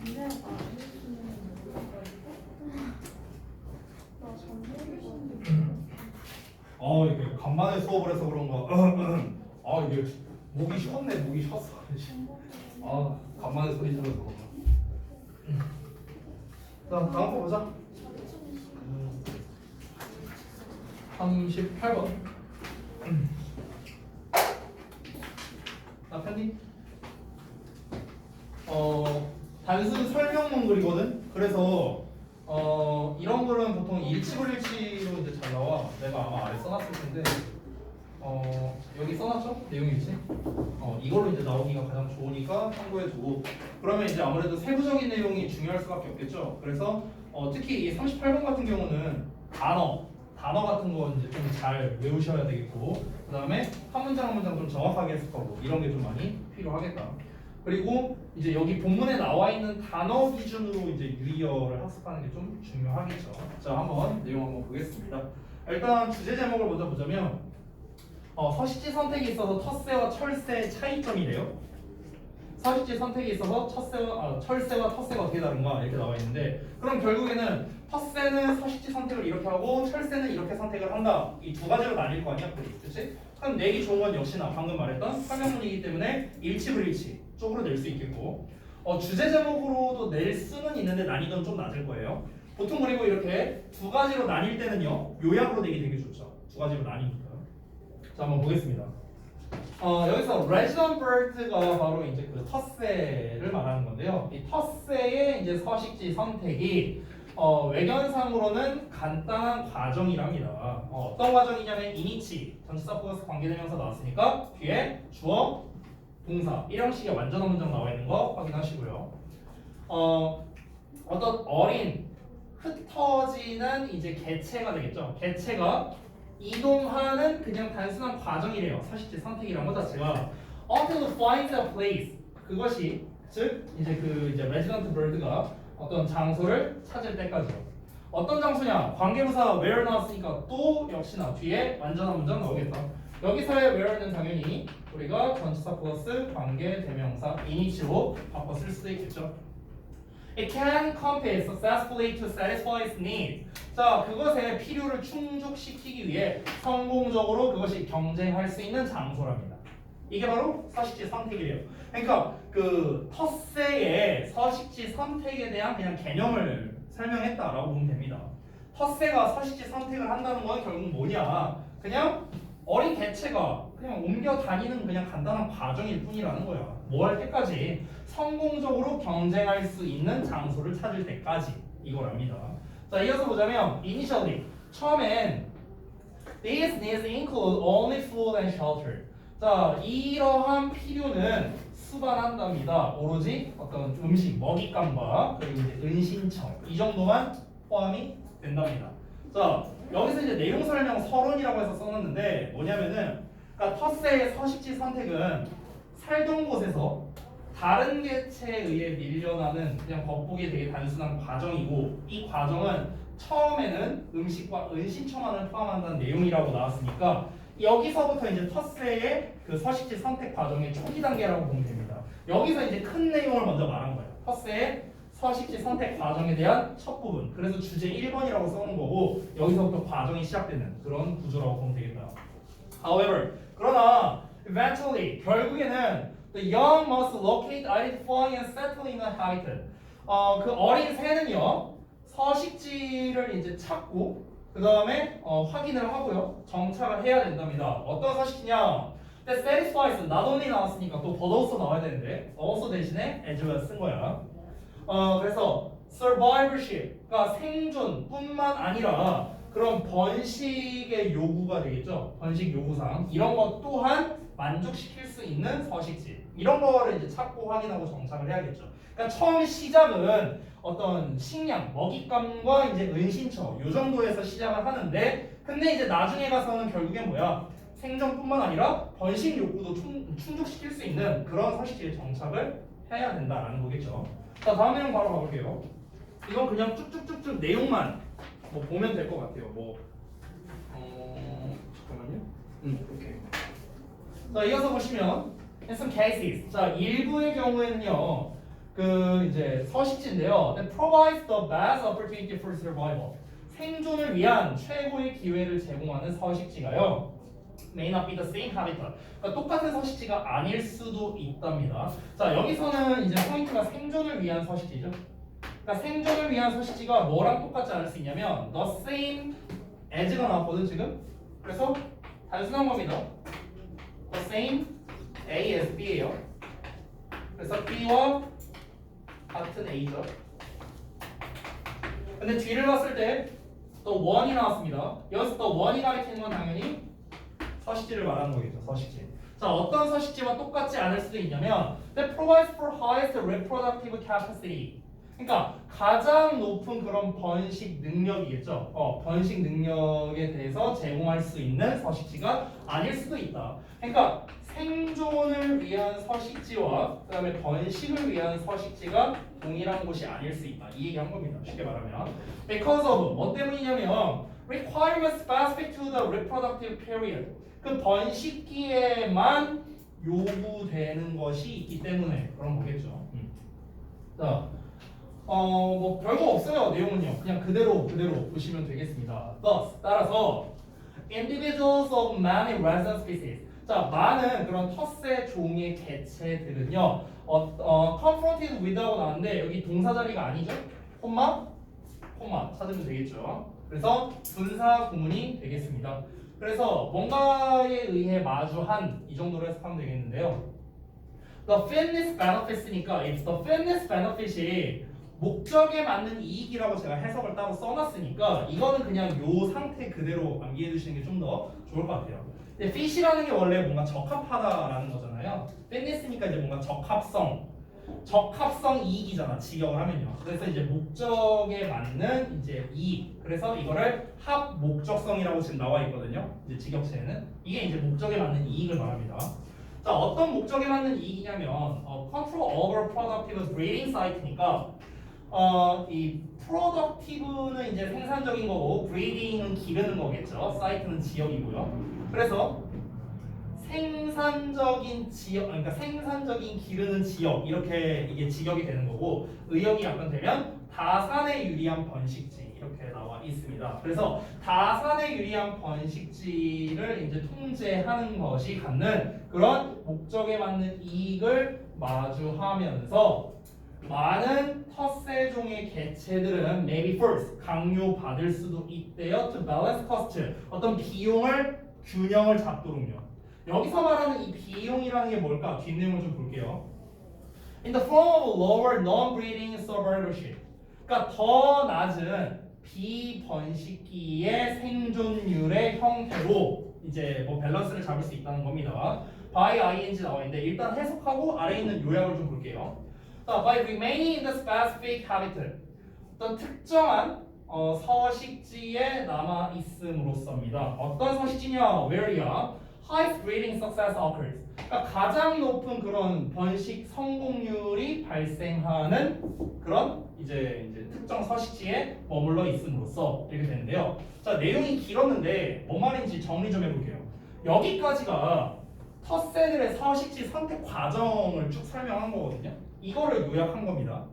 근데 나 해주면 모르겠어. 나 전공이 이게 간만에 수업을 해서 그런가. 이게 목이 쉬었네. 목이 쉬었어. 간만에 소리 들어서 그런가. 자, 다음 거 보자. 38번. 나 편히? 단순 설명문 글이거든. 그래서 이런 글은 보통 일치불일치로 이제 잘 나와. 내가 아마 아래 써놨을 텐데 여기 써놨죠? 내용 일치. 이걸로 이제 나오기가 가장 좋으니까 참고해두고. 그러면 이제 아무래도 세부적인 내용이 중요할 수밖에 없겠죠. 그래서 특히 이 38번 같은 경우는 단어 같은 거 이제 좀 잘 외우셔야 되겠고, 그 다음에 한 문장 한 문장 좀 정확하게 해석하고 이런 게 좀 많이 필요하겠다. 그리고 이제 여기 본문에 나와 있는 단어 기준으로 이제 유의어를 학습하는 게 좀 중요하겠죠. 자, 한번 내용 한번 보겠습니다. 일단 주제 제목을 먼저 보자면 서식지 선택에 있어서 텃세와 철새의 차이점이래요. 서식지 선택에 있어서 철새와 텃세가 어떻게 다른가 이렇게 나와 있는데, 그럼 결국에는 텃세는 서식지 선택을 이렇게 하고 철새는 이렇게 선택을 한다. 이 두 가지로 나뉠 거 아니야, 그렇지? 그럼 내기 좋은 건 역시나 방금 말했던 설명문이기 때문에 일치불일치 쪽으로 낼 수 있겠고, 주제 제목으로도 낼 수는 있는데 난이도는 좀 낮을 거예요. 보통 그리고 이렇게 두 가지로 나뉠 때는요, 요약으로 내기 되게 좋죠. 두 가지로 나뉘니까. 자, 한번 보겠습니다. 여기서 resident bird가 바로 이제 그 텃새를 말하는 건데요. 이 텃새의 이제 서식지 선택이 외견상으로는 간단한 과정이랍니다. 어떤 과정이냐면 이니치, 전치사 플러스 관계대명사 나왔으니까 뒤에 주어, 동사 이런 식의 완전한 문장 나와 있는 거 확인하시고요. 어떤 어린 흩어지는 이제 개체가 되겠죠. 개체가 이동하는 그냥 단순한 과정이래요. 서식지 선택이란 것 자체가 until it finds a place, 그것이 즉 이제 이제 resident bird가 어떤 장소를 찾을 때까지요. 어떤 장소냐? 관계부사 where 나왔으니까 또 역시나 뒤에 완전한 문장 나오겠다. 여기서의 where는 당연히 우리가 전치사 플러스 관계대명사 이니치로 바꿔 쓸 수도 있겠죠. It can compete successfully to satisfy its needs. 자, 그것의 필요를 충족시키기 위해 성공적으로 그것이 경쟁할 수 있는 장소랍니다. 이게 바로 서식지 선택이래요. 그러니까 그 텃새의 서식지 선택에 대한 그냥 개념을 설명했다라고 보면 됩니다. 텃새가 서식지 선택을 한다는 건 결국 뭐냐? 그냥 어린 개체가 그냥 옮겨 다니는 그냥 간단한 과정일 뿐이라는 거야. 뭐 할 때까지? 성공적으로 경쟁할 수 있는 장소를 찾을 때까지 이거랍니다. 자, 이어서 보자면 initially 처음엔 these needs include only food and shelter. 자, 이러한 필요는 수반한답니다. 오로지 어떤 음식, 먹잇감과 그리고 이제 은신처 이 정도만 포함이 된답니다. 자, 여기서 이제 내용 설명 서론이라고 해서 써놨는데 뭐냐면은, 그러니까 텃새의 서식지 선택은 살던 곳에서 다른 개체에 의해 밀려나는 그냥 겉보기에 되게 단순한 과정이고, 이 과정은 처음에는 음식과 은신처만을 포함한다는 내용이라고 나왔으니까 여기서부터 이제 텃새의 그 서식지 선택 과정의 초기 단계라고 보면 됩니다. 여기서 이제 큰 내용을 먼저 말한 거예요. 텃새의 서식지 선택 과정에 대한 첫 부분. 그래서 주제 1번이라고 써놓은 거고 여기서부터 과정이 시작되는 그런 구조라고 보면 되겠다. However, 그러나 eventually 결국에는 the young must locate, identify, and settle in a habitat. 그 어린 새는요 서식지를 이제 찾고 그 다음에 확인을 하고요 정착을 해야 된답니다. 어떤 서식지냐? that satisfies not only 나왔으니까 또 but also 나와야 되는데 also 대신에 as가 쓴 거야. 그래서 survivorship, 그러니까 생존뿐만 아니라 그런 번식의 요구가 되겠죠. 번식 요구사항 이런 것 또한 만족시킬 수 있는 서식지 이런 거를 이제 찾고 확인하고 정착을 해야겠죠. 그러니까 처음 시작은 어떤 식량, 먹잇감과 이제 은신처 요 정도에서 시작을 하는데, 근데 이제 나중에 가서는 결국엔 뭐야? 생존뿐만 아니라 번식 욕구도 충족시킬 수 있는 그런 서식지에 정착을 해야 된다라는 거겠죠. 자, 다음 내용 바로 가볼게요. 이건 그냥 쭉쭉쭉쭉 내용만 뭐 보면 될 것 같아요. 잠깐만요. 오케이. 자, 이어서 보시면 in some cases, 자 일부의 경우에는요 그 이제 서식지인데요. That provides the best opportunity for survival. 생존을 위한 최고의 기회를 제공하는 서식지가요. May not be the same habitat. 그러니까 똑같은 서식지가 아닐 수도 있답니다. 자, 여기서는 이제 포인트가 생존을 위한 서식지죠. 그러니까 생존을 위한 서식지가 뭐랑 똑같지 않을 수 있냐면 the same as가 나왔거든 지금. 그래서 단순한 겁니다. the same A as B예요. 그래서 B와 같은 A죠. 근데 뒤를 봤을 때 또 1이 나왔습니다. 여기서 또 1이 가리키는 건 당연히 서식지를 말하는 거겠죠. 서식지. 자, 어떤 서식지와 똑같지 않을 수도 있냐면 that provides for highest reproductive capacity. 그러니까 가장 높은 그런 번식 능력이겠죠. 번식 능력에 대해서 제공할 수 있는 서식지가 아닐 수도 있다. 그러니까 생존을 위한 서식지와 그다음에 번식을 위한 서식지가 동일한 곳이 아닐 수 있다. 이 얘기한 겁니다. 쉽게 말하면 because of 뭐 때문이냐면 requirement specific to the reproductive period. 그 번식기에만 요구되는 것이 있기 때문에 그런 거겠죠. 자, 뭐 별거 없어요. 내용은요. 그냥 그대로 보시면 되겠습니다. Thus, 따라서 individuals of many resident species. 자, 많은 그런 텃세 종의 개체들은요. confronted with하고 나왔는데 여기 동사 자리가 아니죠? 콤마 찾으면 되겠죠. 그래서 분사 구문이 되겠습니다. 그래서 뭔가에 의해 마주한 이 정도로 해석하면 되겠는데요. The fitness benefits니까 if the fitness benefit이 목적에 맞는 이익이라고 제가 해석을 따로 써놨으니까 이거는 그냥 요 상태 그대로 암기해 두시는 게 좀 더 좋을 것 같아요. 근데 fit이라는 게 원래 뭔가 적합하다라는 거잖아요. fitness니까 이제 뭔가 적합성 이익이잖아. 직역을 하면요. 그래서 이제 목적에 맞는 이제 이익. 그래서 이거를 합 목적성이라고 지금 나와 있거든요. 이제 직역체에는 이게 이제 목적에 맞는 이익을 말합니다. 자, 어떤 목적에 맞는 이익이냐면 control over productive breeding site니까 이 productive는 이제 생산적인 거고 breeding은 기르는 거겠죠. site는 지역이고요. 그래서 생산적인 지역, 그러니까 생산적인 기르는 지역 이렇게 이게 직역이 되는 거고 의역이 약간 되면 다산에 유리한 번식지 이렇게 나와 있습니다. 그래서 다산에 유리한 번식지를 이제 통제하는 것이 갖는 그런 목적에 맞는 이익을 마주하면서 많은 텃세종의 개체들은 maybe first 강요받을 수도 있대요. to balance cost 어떤 비용을 균형을 잡도록요. 여기서 말하는 이 비용이라는 게 뭘까? 뒷내용을 좀 볼게요. In the form of lower non-breeding survivorship. 그러니까 더 낮은 비번식기의 생존율의 형태로 이제 뭐 밸런스를 잡을 수 있다는 겁니다. by ing 나와 있는데 일단 해석하고 아래에 있는 요약을 좀 볼게요. 자, by remaining in the specific habitat. 어떤 특정한 서식지에 남아 있음으로써입니다. 어떤 서식지냐? where야 highest breeding success occurs. 그러니까 가장 높은 그런 번식 성공률이 발생하는 그런 이제 특정 서식지에 머물러 있음으로써 이렇게 되는데요. 자, 내용이 길었는데 뭔 말인지 정리 좀 해볼게요. 여기까지가 텃세들의 서식지 선택 과정을 쭉 설명한 거거든요. 이거를 요약한 겁니다.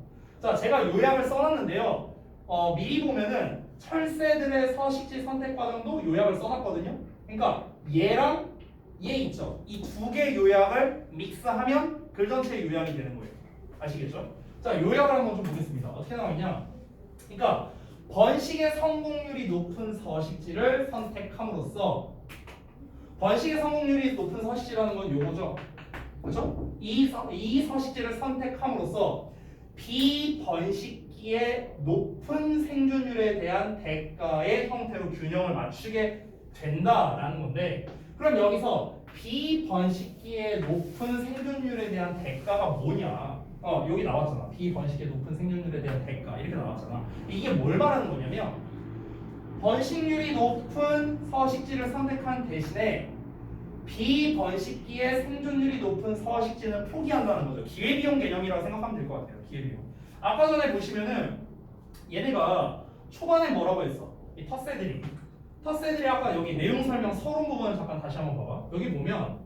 자, 제가 요약을 써놨는데요. 미리 보면은 철새들의 서식지 선택 과정도 요약을 써놨거든요. 그러니까 얘랑 얘 있죠. 이 두 개 요약을 믹스하면 글 전체 요약이 되는 거예요. 아시겠죠? 자, 요약을 한번 좀 보겠습니다. 어떻게 나와있냐? 그러니까 번식의 성공률이 높은 서식지를 선택함으로써 번식의 성공률이 높은 서식지라는 건 요거죠. 그렇죠? 이 서식지를 선택함으로써 비번식기의 높은 생존율에 대한 대가의 형태로 균형을 맞추게 된다라는 건데 그럼 여기서 비번식기의 높은 생존율에 대한 대가가 뭐냐? 여기 나왔잖아. 비번식기의 높은 생존율에 대한 대가 이렇게 나왔잖아. 이게 뭘 말하는 거냐면 번식률이 높은 서식지를 선택한 대신에 비번식기의 생존율이 높은 서식지는 포기한다는 거죠. 기회비용 개념이라고 생각하면 될 것 같아요. 기회비용. 아까 전에 보시면은 얘네가 초반에 뭐라고 했어? 이 텃세들이 아까 여기 내용 설명 서론 부분을 잠깐 다시 한번 봐봐. 여기 보면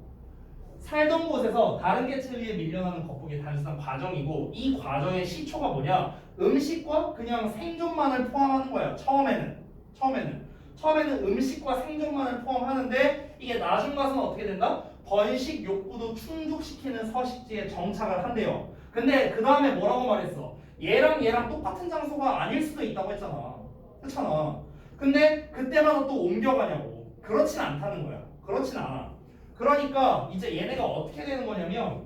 살던 곳에서 다른 개체에 밀려나는 거북이의 단순한 과정이고 이 과정의 시초가 뭐냐? 음식과 그냥 생존만을 포함하는 거야. 처음에는 음식과 생존만을 포함하는데 이게 나중 가서는 어떻게 된다? 번식 욕구도 충족시키는 서식지에 정착을 한대요. 근데 그 다음에 뭐라고 말했어? 얘랑 똑같은 장소가 아닐 수도 있다고 했잖아. 그렇잖아. 근데 그때마다 또 옮겨가냐고. 그렇진 않다는 거야. 그렇진 않아. 그러니까 이제 얘네가 어떻게 되는 거냐면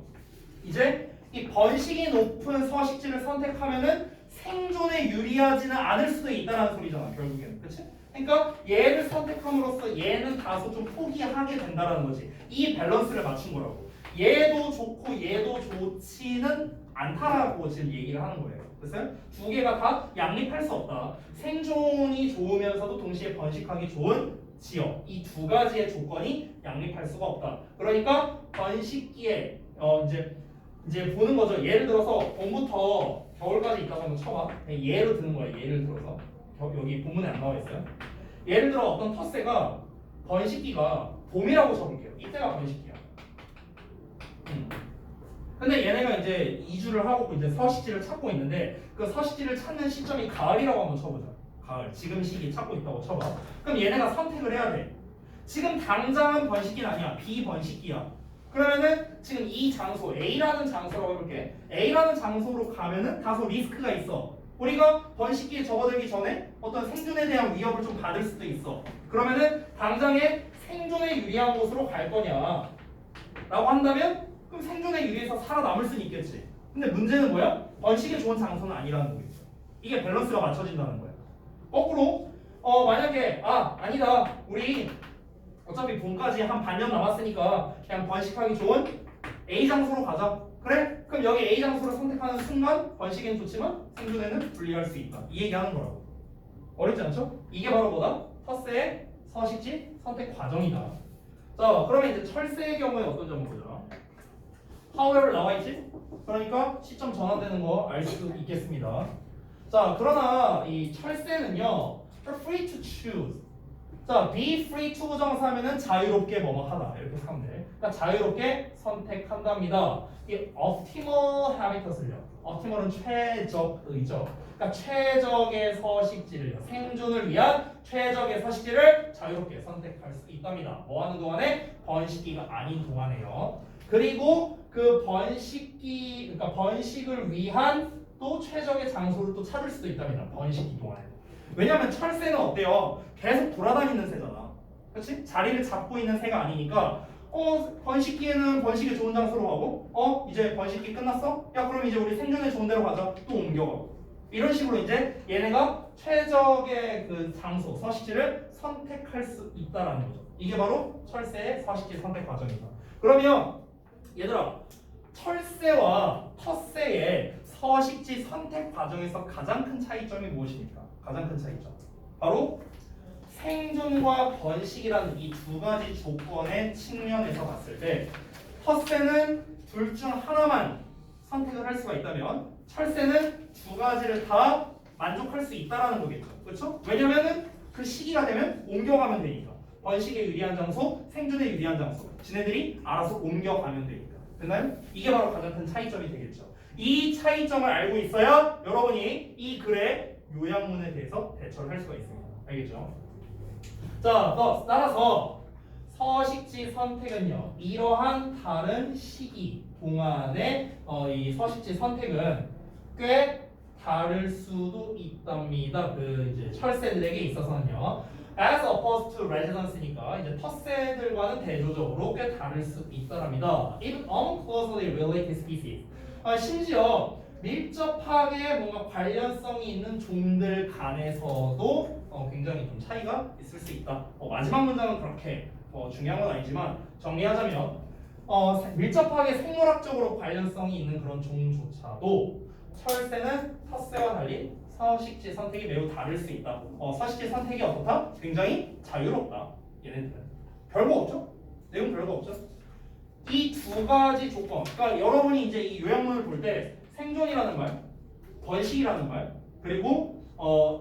이제 이 번식이 높은 서식지를 선택하면은 생존에 유리하지는 않을 수도 있다는 소리잖아. 결국에는. 그치? 그러니까 얘를 선택함으로써 얘는 다소 좀 포기하게 된다는 거지. 이 밸런스를 맞춘 거라고. 얘도 좋고 얘도 좋지는 않다라고 지금 얘기를 하는 거예요. 그래서 두 개가 다 양립할 수 없다. 생존이 좋으면서도 동시에 번식하기 좋은 지역. 이 두 가지의 조건이 양립할 수가 없다. 그러니까 번식기에 이제 보는 거죠. 예를 들어서 봄부터 겨울까지 있다고 한번 쳐봐. 예로 드는 거야. 예를 들어서 여기 본문에 안 나와 있어요. 예를 들어 어떤 텃새가 번식기가 봄이라고 쳐볼게요. 이때가 번식기야. 근데 얘네가 이제 이주를 하고 이제 서식지를 찾고 있는데 그 서식지를 찾는 시점이 가을이라고 한번 쳐보자. 가을. 지금 시기 찾고 있다고 쳐봐. 그럼 얘네가 선택을 해야 돼. 지금 당장은 번식기는 아니야. 비번식기야. 그러면은 지금 이 장소 A라는 장소라고 해볼게. A라는 장소로 가면은 다소 리스크가 있어. 우리가 번식기에 접어들기 전에 어떤 생존에 대한 위협을 좀 받을 수도 있어. 그러면은 당장에 생존에 유리한 곳으로 갈 거냐 라고 한다면 그럼 생존에 유리해서 살아남을 수는 있겠지. 근데 문제는 뭐야? 번식에 좋은 장소는 아니라는 거겠죠. 이게 밸런스가 맞춰진다는 거야. 거꾸로 만약에 아니다. 우리 어차피 봄까지 한 반년 남았으니까 그냥 번식하기 좋은 A 장소로 가자. 그래? 그럼 여기 A 장소를 선택하는 순간 번식엔 좋지만 생존에는 불리할 수 있다. 이 얘기하는 거라고. 어렵지 않죠? 이게 바로 뭐다? 텃새의 서식지 선택 과정이다. 자, 그러면 이제 철새의 경우에 어떤 점을 보자. however 나와 있지? 그러니까 시점 전환되는 거 알 수 있겠습니다. 자, 그러나 이 철새는요, free to choose. 자, be free to 부정사하면은 자유롭게 뭐뭐 하다 이렇게 하면 돼. 그러니까 자유롭게 선택한답니다. 이 optimal habitat을요. optimal은 최적의죠. 그러니까 최적의 서식지를 생존을 위한 최적의 서식지를 자유롭게 선택할 수 있답니다. 뭐 하는 동안에? 번식기가 아닌 동안에요. 그리고 그 그러니까 번식을 위한 또 최적의 장소를 또 찾을 수도 있답니다. 번식기 동안에. 왜냐하면 철새는 어때요? 계속 돌아다니는 새잖아. 그렇지? 자리를 잡고 있는 새가 아니니까 번식기에는 번식에 좋은 장소로 가고 이제 번식기 끝났어? 야 그럼 이제 우리 생존에 좋은 데로 가자. 또 옮겨가고. 이런 식으로 이제 얘네가 최적의 그 장소, 서식지를 선택할 수 있다라는 거죠. 이게 바로 철새의 서식지 선택 과정이다. 그러면 얘들아, 철새와 텃새의 서식지 선택 과정에서 가장 큰 차이점이 무엇입니까? 가장 큰 차이점. 바로 생존과 번식이라는 이 두 가지 조건의 측면에서 봤을 때 텃새는 둘 중 하나만 선택을 할 수가 있다면 철새는 두 가지를 다 만족할 수 있다라는 거겠죠. 그렇죠? 왜냐면은 그 시기가 되면 옮겨가면 되니까. 번식에 유리한 장소, 생존에 유리한 장소. 지네들이 알아서 옮겨가면 되니까. 됐나요? 이게 바로 가장 큰 차이점이 되겠죠. 이 차이점을 알고 있어야 여러분이 이 글의 요약문에 대해서 대처를 할 수가 있습니다. 알겠죠? 자, 따라서 서식지 선택은요. 이러한 다른 시기 동안의 이 서식지 선택은 꽤 다를 수도 있답니다. 그 이제 철새들에게 있어서는요. As opposed to residence니까 이제 텃새들과는 대조적으로 꽤 다를 수 있다랍니다. Even among closely related species. 심지어 밀접하게 뭔가 관련성이 있는 종들 간에서도 굉장히 좀 차이가 있을 수 있다. 마지막 문장은 그렇게 중요한 건 아니지만 정리하자면 밀접하게 생물학적으로 관련성이 있는 그런 종조차도 철새는 텃새와 달리 서식지 선택이 매우 다를 수 있다. 서식지 선택이 어떻다? 굉장히 자유롭다. 얘네들은 별거 없죠? 내용 별거 없죠? 이 두 가지 조건. 그러니까 여러분이 이제 이 요약문을 볼 때 생존이라는 말, 번식이라는 말, 그리고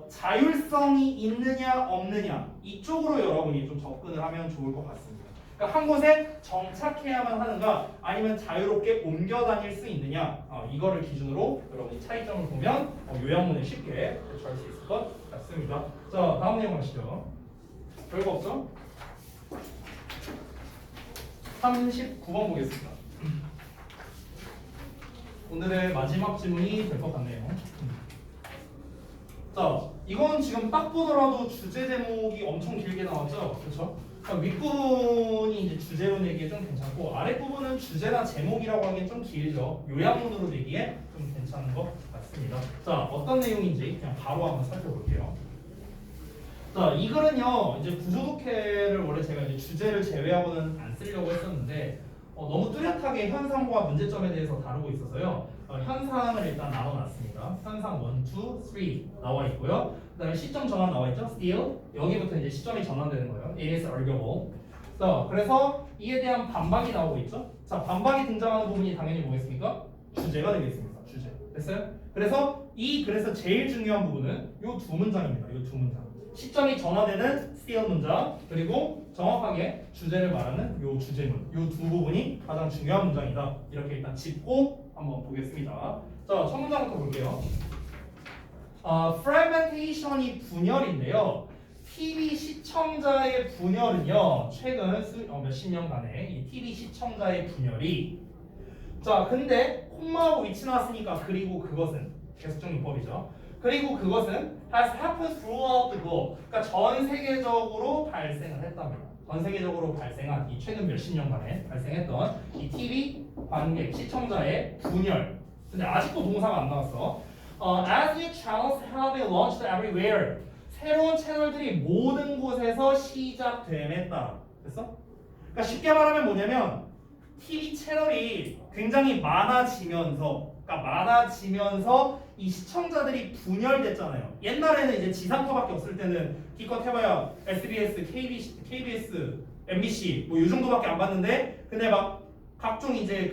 자율성이 있느냐 없느냐 이쪽으로 여러분이 좀 접근을 하면 좋을 것 같습니다. 그러니까 한 곳에 정착해야만 하는가 아니면 자유롭게 옮겨 다닐 수 있느냐 이거를 기준으로 여러분이 차이점을 보면 요약문을 쉽게 대처할 수 있을 것 같습니다. 자 다음 내용 가시죠. 별거 없죠? 39번 보겠습니다. 오늘의 마지막 질문이 될 것 같네요. 자, 이건 지금 딱 보더라도 주제 제목이 엄청 길게 나왔죠? 그렇죠? 그러니까 윗부분이 이제 주제로 내기에 좀 괜찮고 아랫부분은 주제나 제목이라고 하기엔 좀 길죠. 요약문으로 내기에 좀 괜찮은 것 같습니다. 자, 어떤 내용인지 그냥 바로 한번 살펴볼게요. 자, 이 글은요, 이제 구조독해를 원래 제가 이제 주제를 제외하고는 안 쓰려고 했었는데 너무 뚜렷하게 현상과 문제점에 대해서 다루고 있어서요. 현상을 일단 나눠놨습니다. 현상 1, 2, 3 나와 있고요. 그다음에 시점 전환 나와 있죠. still 여기부터 이제 시점이 전환되는 거예요. it is arguable. 자, 그래서 이에 대한 반박이 나오고 있죠. 자, 반박이 등장하는 부분이 당연히 뭐겠습니까? 주제가 되겠습니다. 주제. 됐어요? 그래서 제일 중요한 부분은 이 두 문장입니다. 이 두 문장. 시점이 전환되는 still 문장 그리고 정확하게 주제를 말하는 요 주제문 요 두 부분이 가장 중요한 문장이다. 이렇게 일단 짚고 한번 보겠습니다. 자, 첫 문장부터 볼게요. fragmentation이 분열인데요. TV 시청자의 분열은요. 최근 몇십 년간의 이 TV 시청자의 분열이 자, 근데 콤마하고 위치 나왔으니까 그리고 그것은 계속적용법이죠. 그리고 그것은 has happened throughout the globe. 그러니까 전 세계적으로 발생을 했답니다. 전 세계적으로 발생한 이 최근 몇십 년간에 발생했던 이 TV 관객 시청자의 분열. 근데 아직도 동사가 안 나왔어. As new channels have been launched everywhere. 새로운 채널들이 모든 곳에서 시작됨에 따라. 됐어? 그러니까 쉽게 말하면 뭐냐면 TV 채널이 굉장히 많아지면서 이 시청자들이 분열됐잖아요. 옛날에는 이제 지상파밖에 없을 때는 기껏 해봐야 SBS, KBS, MBC 뭐 이 정도밖에 안 봤는데 근데 막 각종 이제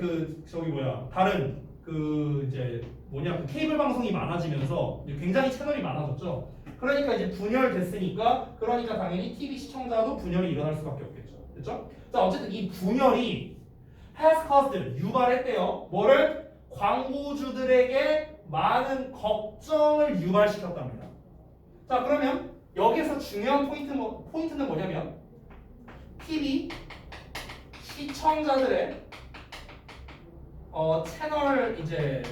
다른 이제 그 케이블 방송이 많아지면서 굉장히 채널이 많아졌죠. 그러니까 이제 분열됐으니까 그러니까 당연히 TV 시청자도 분열이 일어날 수밖에 없겠죠. 됐죠? 자, 어쨌든 이 분열이 has caused 유발했대요. 뭐를? 광고주들에게 많은 걱정을 유발시켰답니다. 자, 그러면 여기서 중요한 포인트는 뭐냐면 TV 시청자들의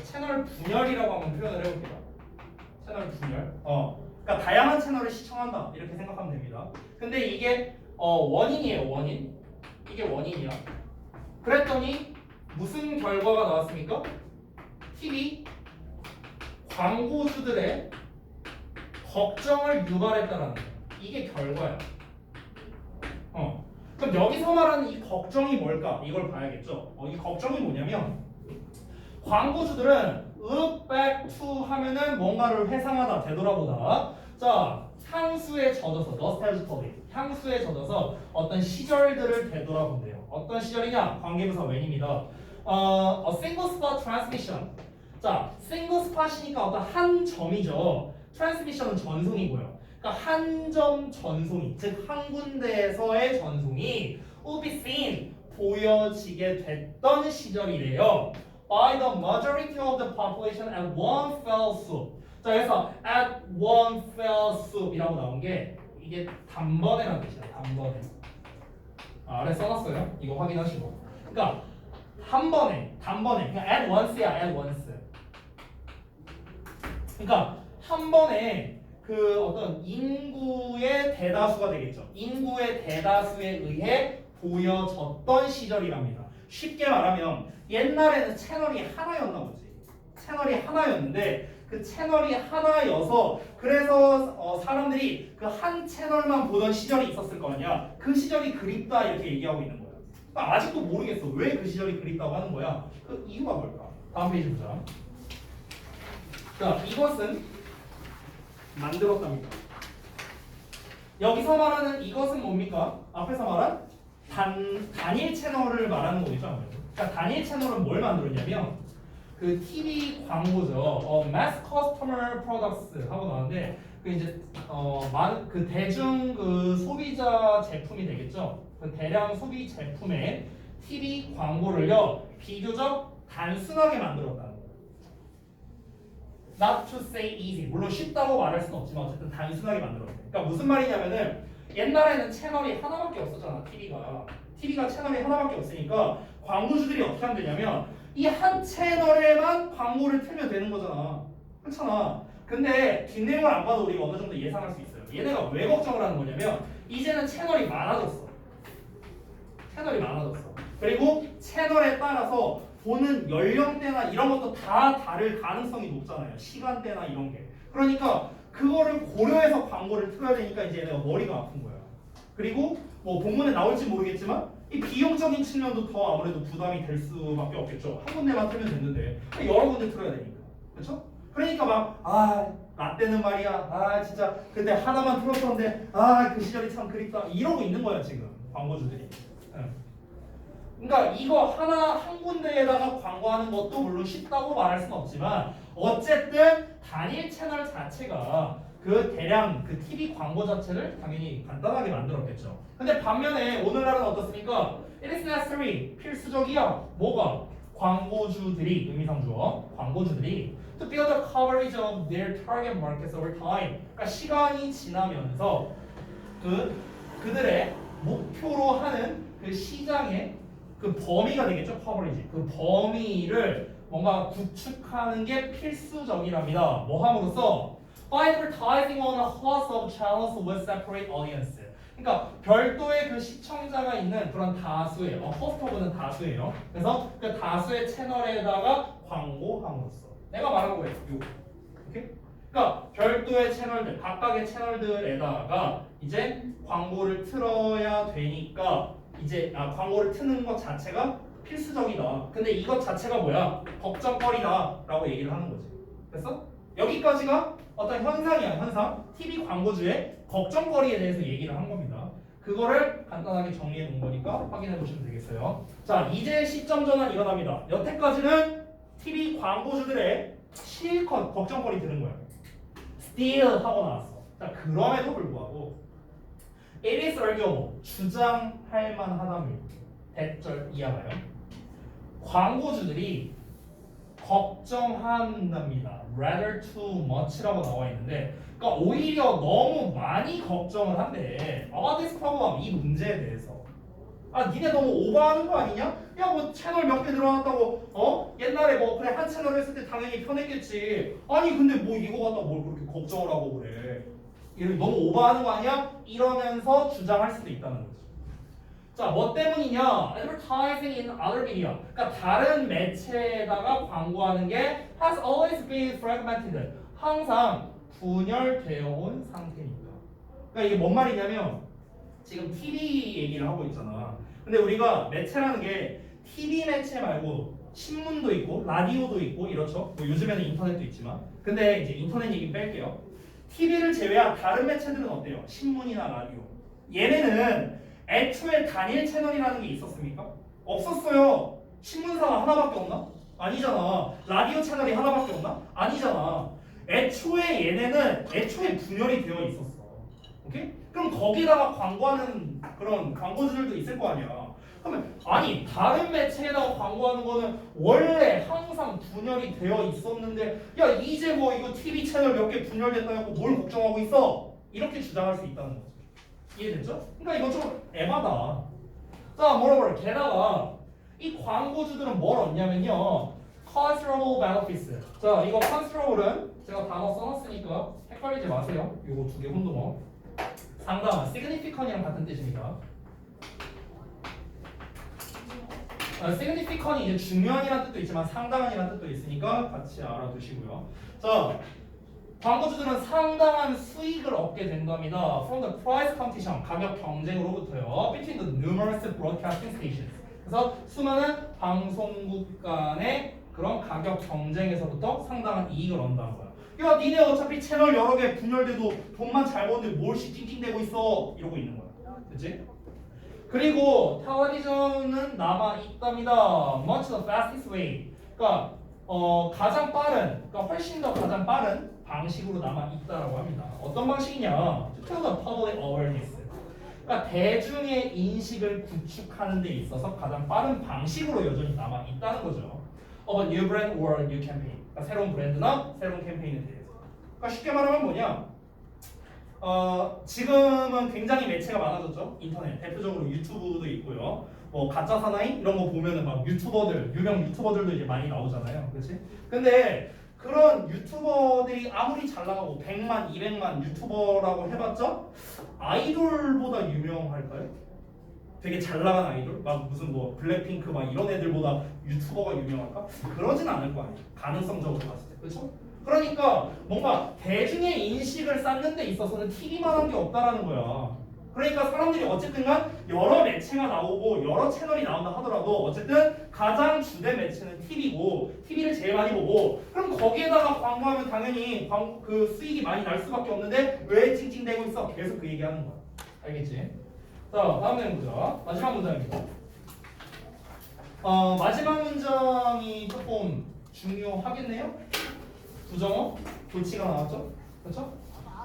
채널 분열이라고 한번 표현을 해볼게요. 채널 분열. 그러니까 다양한 채널을 시청한다 이렇게 생각하면 됩니다. 근데 이게 원인이에요. 원인. 이게 원인이야. 그랬더니 무슨 결과가 나왔습니까? TV 광고주들의 걱정을 유발했다라는 거예요. 이게 결과야. 그럼 여기서 말하는 이 걱정이 뭘까? 이걸 봐야겠죠. 이 걱정이 뭐냐면 광고주들은 look back to 하면은 뭔가를 회상하다, 되돌아보다. 자, 향수에 젖어서 nostalgically 향수에 젖어서 어떤 시절들을 되돌아본대요. 어떤 시절이냐? 관계부사 when입니다. A single spot transmission. 자, single spot이니까 어떤 한 점이죠. transmission은 전송이고요. 그러니까 한 점 전송이, 즉 한 군데에서의 전송이 will be seen, 보여지게 됐던 시절이래요. By the majority of the population at one fell swoop. 자, 그래서 at one fell swoop이라고 나온 게 이게 단번에라는 뜻이야. 단번에. 아래 써놨어요. 이거 확인하시고. 그러니까 단번에. 그냥 at once야, at once. 그러니까 한 번에 그 어떤 인구의 대다수가 되겠죠. 인구의 대다수에 의해 보여졌던 시절이랍니다. 쉽게 말하면 옛날에는 채널이 하나였나 보지. 채널이 하나였는데 그 채널이 하나여서 그래서 사람들이 그 한 채널만 보던 시절이 있었을 거 아니야. 그 시절이 그립다 이렇게 얘기하고 있는 거야. 그러니까 아직도 모르겠어. 왜 그 시절이 그립다고 하는 거야. 그 이유가 뭘까? 다음 페이지 보자. 자, 이것은 만들었답니다. 여기서 말하는 이것은 뭡니까? 앞에서 말한 단일 채널을 말하는 거겠죠, 아무래도. 그러니까 단일 채널은 뭘 만들었냐면 그 TV 광고죠. Mass Customer Products 하고 나왔는데 그 이제 그 대중 그 소비자 제품이 되겠죠. 그 대량 소비 제품의 TV 광고를요 비교적 단순하게 만들었다는 거예요. Not to say easy. 물론 쉽다고 말할 수는 없지만 어쨌든 단순하게 만들었어요. 그러니까 무슨 말이냐면은 옛날에는 채널이 하나밖에 없었잖아. TV가 채널이 하나밖에 없으니까 광고주들이 어떻게 하면 되냐면 이 한 채널에만 광고를 틀면 되는 거잖아. 그렇잖아. 근데 뒷내용을 안 봐도 우리가 어느 정도 예상할 수 있어요. 얘네가 왜 걱정을 하는 거냐면 이제는 채널이 많아졌어. 그리고 채널에 따라서 보는 연령대나 이런 것도 다 다를 가능성이 높잖아요. 시간대나 이런 게. 그러니까 그거를 고려해서 광고를 틀어야 되니까 이제 얘네가 머리가 아픈 거야. 그리고 뭐 본문에 나올지 모르겠지만 이 비용적인 측면도 더 아무래도 부담이 될 수밖에 없겠죠. 한 군데만 틀면 됐는데 여러 군데 틀어야 되니까. 그렇죠? 그러니까 막 나 때는 말이야. 진짜 그때 하나만 틀었었는데 그 시절이 참 그립다. 이러고 있는 거야 지금 광고주들이. 그러니까 이거 한 군데에다가 광고하는 것도 물론 쉽다고 말할 수는 없지만 어쨌든 단일 채널 자체가 그 대량 그 TV 광고 자체를 당연히 간단하게 만들었겠죠. 근데 반면에 오늘날은 어떻습니까? It is necessary. 필수적이야. 뭐가? 광고주들이 의미상 주어. 광고주들이 to build a coverage of their target markets over time. 그러니까 시간이 지나면서 그들의 목표로 하는 그 시장의 그 범위가 되겠죠. 커버리지. 그 범위를 뭔가 구축하는 게 필수적이랍니다. 뭐 함으로써 by advertising on a host of channels with separate audience. 그러니까 별도의 그 시청자가 있는 그런 다수의 host는 다수예요. 그래서 그 다수의 채널에다가 광고함으로써 내가 말한 거예요. 요거. 오케이? 그러니까 별도의 채널들, 각각의 채널들에다가 이제 광고를 틀어야 되니까 이제 광고를 트는 것 자체가 필수적이다. 근데 이것 자체가 뭐야? 걱정거리다라고 얘기를 하는 거지. 그래서 여기까지가 어떤 현상이야. 현상. TV 광고주의 걱정거리에 대해서 얘기를 한 겁니다. 그거를 간단하게 정리해 놓은 거니까 확인해 보시면 되겠어요. 자, 이제 시점 전환 일어납니다. 여태까지는 TV 광고주들의 실컷 걱정거리 들은 거야. Still 하고 나왔어. 자, 그럼에도 불구하고 It is arguable. 주장할 만하다면 대절 이하가요. 광고주들이 걱정한답니다. Rather too much라고 나와 있는데, 그러니까 오히려 너무 많이 걱정을 한대. About this problem, 이 문제에 대해서. 니네 너무 오버하는 거 아니냐? 야, 뭐 채널 몇 개 늘어났다고, 옛날에 뭐 그래 한 채널 했을 때 당연히 편했겠지. 아니 근데 뭐 이거 갖다 뭘 그렇게 걱정을 하고 그래? 이런 너무 오버하는 거 아니야? 이러면서 주장할 수도 있다는 거지. 자, 뭐 때문이냐? Advertising in other media. 그러니까 다른 매체에다가 광고하는 게 has always been fragmented. 항상 분열되어 온 상태니까. 그러니까 이게 뭔 말이냐면 지금 TV 얘기를 하고 있잖아. 근데 우리가 매체라는 게 TV 매체 말고 신문도 있고 라디오도 있고 이렇죠. 뭐 요즘에는 인터넷도 있지만. 근데 이제 인터넷 얘기 뺄게요. TV를 제외한 다른 매체들은 어때요? 신문이나 라디오. 얘네는 애초에 단일 채널이라는 게 있었습니까? 없었어요. 신문사가 하나밖에 없나? 아니잖아. 라디오 채널이 하나밖에 없나? 아니잖아. 애초에 얘네는 애초에 분열이 되어 있었어. 오케이? 그럼 거기다가 광고하는 그런 광고주들도 있을 거 아니야. 그러면 아니 다른 매체에다가 광고하는 거는 원래 항상 분열이 되어 있었는데 야 이제 뭐 이거 TV 채널 몇 개 분열됐다 해고 뭘 걱정하고 있어? 이렇게 주장할 수 있다는 거죠. 이해됐죠? 그러니까 이건 좀 에바다. 자, 뭐라고 게다가 이 광고주들은 뭘 얻냐면요. considerable benefits. 자, 이거 considerable은 제가 단어 써놨으니까 헷갈리지 마세요. 요거 두 개 혼동어. 상당한, significant이랑 같은 뜻입니다. significant이 이제 중요한이라는 뜻도 있지만 상당한이라는 뜻도 있으니까 같이 알아두시고요. 자, 광고주들은 상당한 수익을 얻게 된답니다. From the price competition, 가격 경쟁으로부터요. Between the numerous broadcasting stations. 그래서 수많은 방송국 간의 그런 가격 경쟁에서부터 상당한 이익을 얻는다는 거야. 야, 니네 어차피 채널 여러 개 분열돼도 돈만 잘 버는데 뭘씩 찡찡대고 있어? 이러고 있는 거야. 그치? 그리고 텔레비전은 남아 있답니다. Much the fastest way. 그러니까 가장 빠른, 그러니까 훨씬 더 가장 빠른 방식으로 남아 있다라고 합니다. 어떤 방식이냐? To tell the public awareness. 그러니까 대중의 인식을 구축하는 데 있어서 가장 빠른 방식으로 여전히 남아 있다는 거죠. Of a new brand or a new campaign. 그러니까 새로운 브랜드나 새로운 캠페인에 대해서. 그러니까 쉽게 말하면 뭐냐? 지금은 굉장히 매체가 많아졌죠. 인터넷 대표적으로 유튜브도 있고요. 뭐 가짜 사나이 이런 거 보면은 막 유튜버들 유명 유튜버들도 이제 많이 나오잖아요. 그렇지? 근데 그런 유튜버들이 아무리 잘 나가고 100만, 200만 유튜버라고 해봤자 아이돌보다 유명할까요? 되게 잘 나간 아이돌? 막 무슨 뭐 블랙핑크 막 이런 애들보다 유튜버가 유명할까? 그러진 않을 거 아니에요. 가능성적으로 봤을 때. 그렇죠? 그러니까 뭔가 대중의 인식을 쌓는 데 있어서는 TV만 한 게 없다라는 거야. 그러니까 사람들이 어쨌든간 여러 매체가 나오고 여러 채널이 나온다 하더라도 어쨌든 가장 주된 매체는 TV고 TV를 제일 많이 보고 그럼 거기에다가 광고하면 당연히 그 수익이 많이 날 수밖에 없는데 왜 찡찡대고 있어? 계속 그 얘기하는 거야. 알겠지? 자, 다음 내용 보자. 마지막 문장입니다. 마지막 문장이 조금 중요하겠네요. 부정어 도치가 나왔죠? 그렇죠?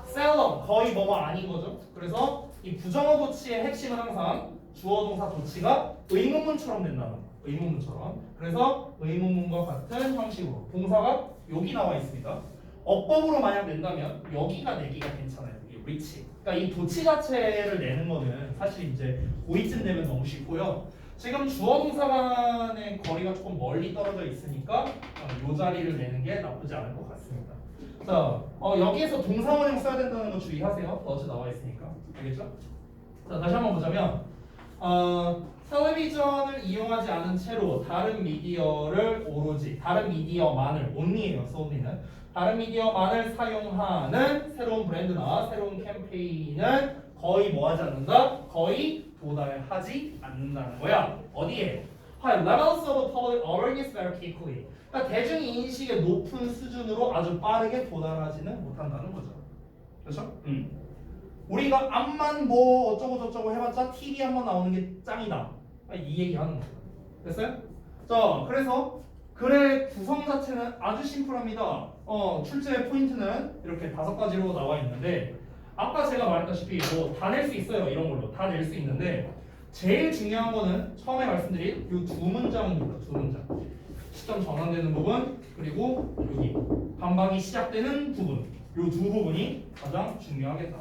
셀럼 거의 뭐가 아닌 거죠. 그래서 이 부정어 도치의 핵심은 항상 주어 동사 도치가 의문문처럼 된다는 거. 의문문처럼. 그래서 의문문과 같은 형식으로 동사가 여기 나와 있습니다. 어법으로 만약 낸다면 여기가 내기가 괜찮아요. 이 reach. 그러니까 이 도치 자체를 내는 거는 사실 이제 고이쯤 되면 너무 쉽고요. 지금 주어 동사 간의 거리가 조금 멀리 떨어져 있으니까 이 자리를 내는 게 나쁘지 않을 것 같습니다. 자, 여기에서 동사원형 써야 된다는 거 주의하세요. 어제 나와 있으니까. 알겠죠? 자, 다시 한번 보자면 텔레비전을 이용하지 않은 채로 다른 미디어를 오로지 다른 미디어만을 only예요. only는 다른 미디어만을 사용하는 새로운 브랜드나 새로운 캠페인은 거의 뭐하지 않는다? 거의 도달하지 않는다는 거야. 어디에? High levels of public awareness very quickly. 그러니까 대중 인식의 높은 수준으로 아주 빠르게 도달하지는 못한다는 거죠. 그렇죠? 우리가 앞만 뭐 어쩌고 저쩌고 해봤자 TV 한번 나오는 게 짱이다. 이 얘기하는 거죠. 됐어요? 자, 그래서 글의 구성 자체는 아주 심플합니다. 출제 포인트는 이렇게 5가지로 나와 있는데 아까 제가 말했다시피 뭐 다 낼 수 있어요. 이런 걸로 다 낼 수 있는데 제일 중요한 거는 처음에 말씀드린 이 두 문장입니다. 두 문장. 시점 전환되는 부분 그리고 여기 반박이 시작되는 부분 이 두 부분이 가장 중요하겠다.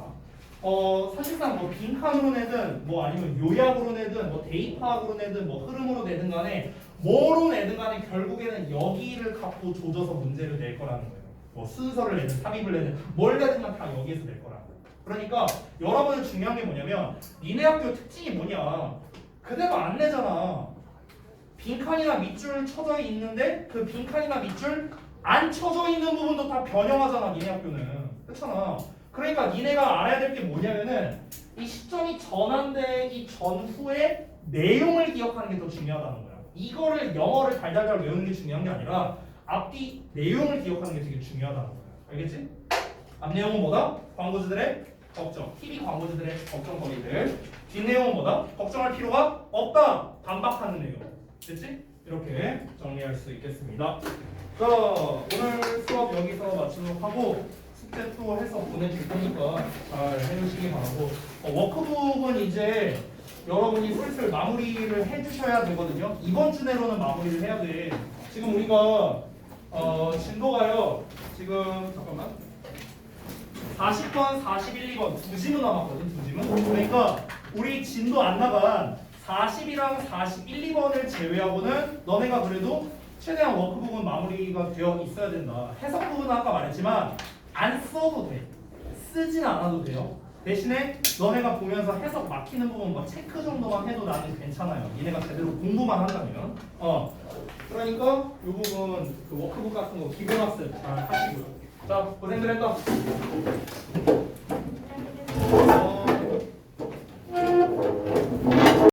사실상 뭐 빈칸으로 내든 뭐 아니면 요약으로 내든 뭐 대입학으로 내든 뭐 흐름으로 내든 간에 뭐로 내든 간에 결국에는 여기를 갖고 조져서 문제를 낼 거라는 거예요. 뭐 순서를 내든 삽입을 내든 뭘 내든 다 여기에서 낼 거라는 거예요. 그러니까 여러분은 중요한 게 뭐냐면 니네 학교 특징이 뭐냐 그대로 안 내잖아. 빈칸이나 밑줄 쳐져 있는데 그 빈칸이나 밑줄 안 쳐져 있는 부분도 다 변형하잖아. 니네 학교는 그렇잖아. 그러니까 니네가 알아야 될 게 뭐냐면은 이 시점이 전환되기 전후에 내용을 기억하는 게 더 중요하다는 거야. 이거를 영어를 달달달 외우는 게 중요한 게 아니라 앞뒤 내용을 기억하는 게 되게 중요하다는 거야. 알겠지? 앞 내용은 뭐다? 광고주들의 걱정, TV 광고주들의 걱정거리들. 뒷 내용은 뭐다? 걱정할 필요가 없다. 반박하는 내용. 됐지? 이렇게 정리할 수 있겠습니다. 자, 오늘 수업 여기서 마치도록 하고 숙제 또 해서 보내줄 테니까 잘 해주시기 바라고 워크북은 이제 여러분이 슬슬 마무리를 해주셔야 되거든요. 이번 주 내로는 마무리를 해야 돼. 지금 우리가 진도가요. 지금 잠깐만 40번, 41, 2번 두 지문 남았거든. 두 지문. 그러니까 우리 진도 안 나간 40이랑 41, 2번을 제외하고는 너네가 그래도 최대한 워크북은 마무리가 되어 있어야 된다. 해석 부분은 아까 말했지만 안 써도 돼. 쓰진 않아도 돼요. 대신에 너네가 보면서 해석 막히는 부분 뭐 체크 정도만 해도 나는 괜찮아요. 니네가 제대로 공부만 한다면. 그러니까 이 부분 그 워크북 같은 거 기본 학습 잘 하시고요. 자, 고생들 했다.